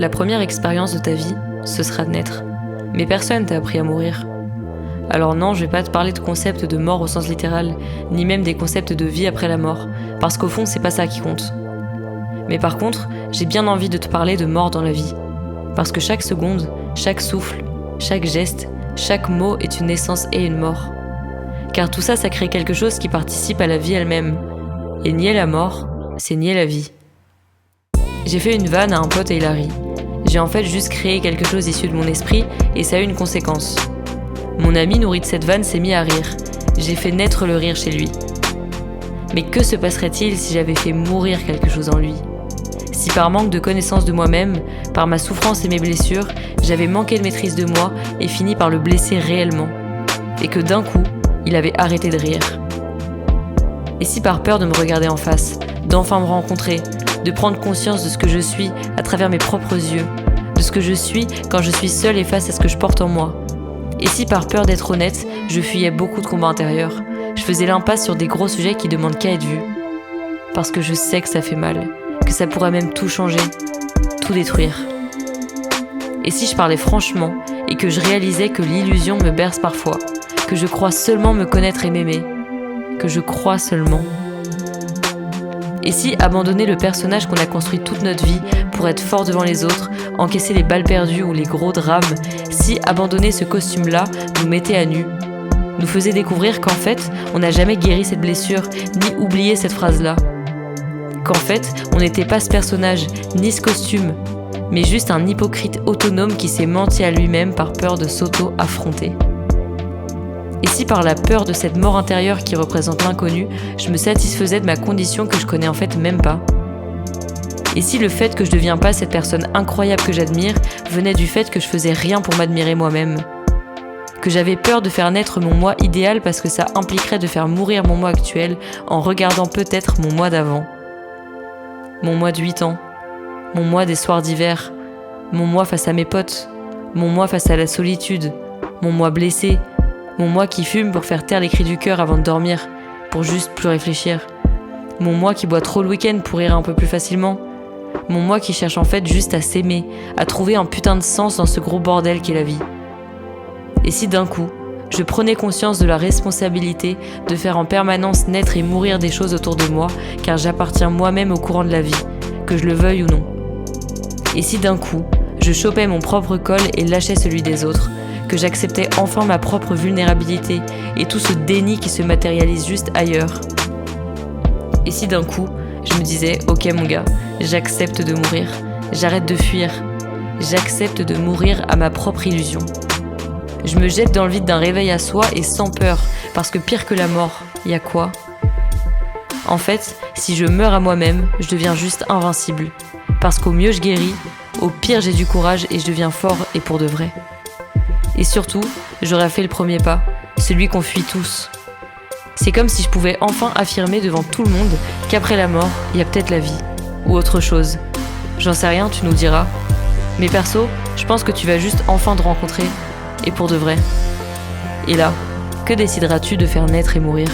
La première expérience de ta vie, ce sera de naître. Mais personne t'a appris à mourir. Alors non, je vais pas te parler de concepts de mort au sens littéral, ni même des concepts de vie après la mort, parce qu'au fond, c'est pas ça qui compte. Mais par contre, j'ai bien envie de te parler de mort dans la vie. Parce que chaque seconde, chaque souffle, chaque geste, chaque mot est une naissance et une mort. Car tout ça, ça crée quelque chose qui participe à la vie elle-même. Et nier la mort, c'est nier la vie. J'ai fait une vanne à un pote et Hilary. J'ai en fait juste créé quelque chose issu de mon esprit et ça a eu une conséquence. Mon ami nourri de cette vanne s'est mis à rire. J'ai fait naître le rire chez lui. Mais que se passerait-il si j'avais fait mourir quelque chose en lui ? Si par manque de connaissance de moi-même, par ma souffrance et mes blessures, j'avais manqué de maîtrise de moi et fini par le blesser réellement. Et que d'un coup, il avait arrêté de rire. Et si par peur de me regarder en face, d'enfin me rencontrer, de prendre conscience de ce que je suis à travers mes propres yeux, de ce que je suis quand je suis seule et face à ce que je porte en moi. Et si par peur d'être honnête, je fuyais beaucoup de combats intérieurs, je faisais l'impasse sur des gros sujets qui demandent qu'à être vus. Parce que je sais que ça fait mal, que ça pourrait même tout changer, tout détruire. Et si je parlais franchement et que je réalisais que l'illusion me berce parfois, que je crois seulement me connaître et m'aimer, que je crois seulement. Et si abandonner le personnage qu'on a construit toute notre vie pour être fort devant les autres, encaisser les balles perdues ou les gros drames, si abandonner ce costume-là nous mettait à nu, nous faisait découvrir qu'en fait, on n'a jamais guéri cette blessure, ni oublié cette phrase-là. Qu'en fait, on n'était pas ce personnage, ni ce costume, mais juste un hypocrite autonome qui s'est menti à lui-même par peur de s'auto-affronter. Et si par la peur de cette mort intérieure qui représente l'inconnu, je me satisfaisais de ma condition que je connais en fait même pas ? Et si le fait que je deviens pas cette personne incroyable que j'admire venait du fait que je faisais rien pour m'admirer moi-même ? Que j'avais peur de faire naître mon moi idéal parce que ça impliquerait de faire mourir mon moi actuel en regardant peut-être mon moi d'avant. Mon moi de 8 ans, mon moi des soirs d'hiver, mon moi face à mes potes, mon moi face à la solitude, mon moi blessé, mon moi qui fume pour faire taire les cris du cœur avant de dormir, pour juste plus réfléchir. Mon moi qui boit trop le week-end pour rire un peu plus facilement. Mon moi qui cherche en fait juste à s'aimer, à trouver un putain de sens dans ce gros bordel qu'est la vie. Et si d'un coup, je prenais conscience de la responsabilité de faire en permanence naître et mourir des choses autour de moi, car j'appartiens moi-même au courant de la vie, que je le veuille ou non. Et si d'un coup, je chopais mon propre col et lâchais celui des autres, que j'acceptais enfin ma propre vulnérabilité et tout ce déni qui se matérialise juste ailleurs. Et si d'un coup, je me disais « Ok mon gars, j'accepte de mourir, j'arrête de fuir, j'accepte de mourir à ma propre illusion. Je me jette dans le vide d'un réveil à soi et sans peur, parce que pire que la mort, y a quoi ? En fait, si je meurs à moi-même, je deviens juste invincible. Parce qu'au mieux je guéris, au pire j'ai du courage et je deviens fort et pour de vrai. Et surtout, j'aurais fait le premier pas, celui qu'on fuit tous. C'est comme si je pouvais enfin affirmer devant tout le monde qu'après la mort, il y a peut-être la vie, ou autre chose. J'en sais rien, tu nous diras. Mais perso, je pense que tu vas juste enfin te rencontrer, et pour de vrai. Et là, que décideras-tu de faire naître et mourir ?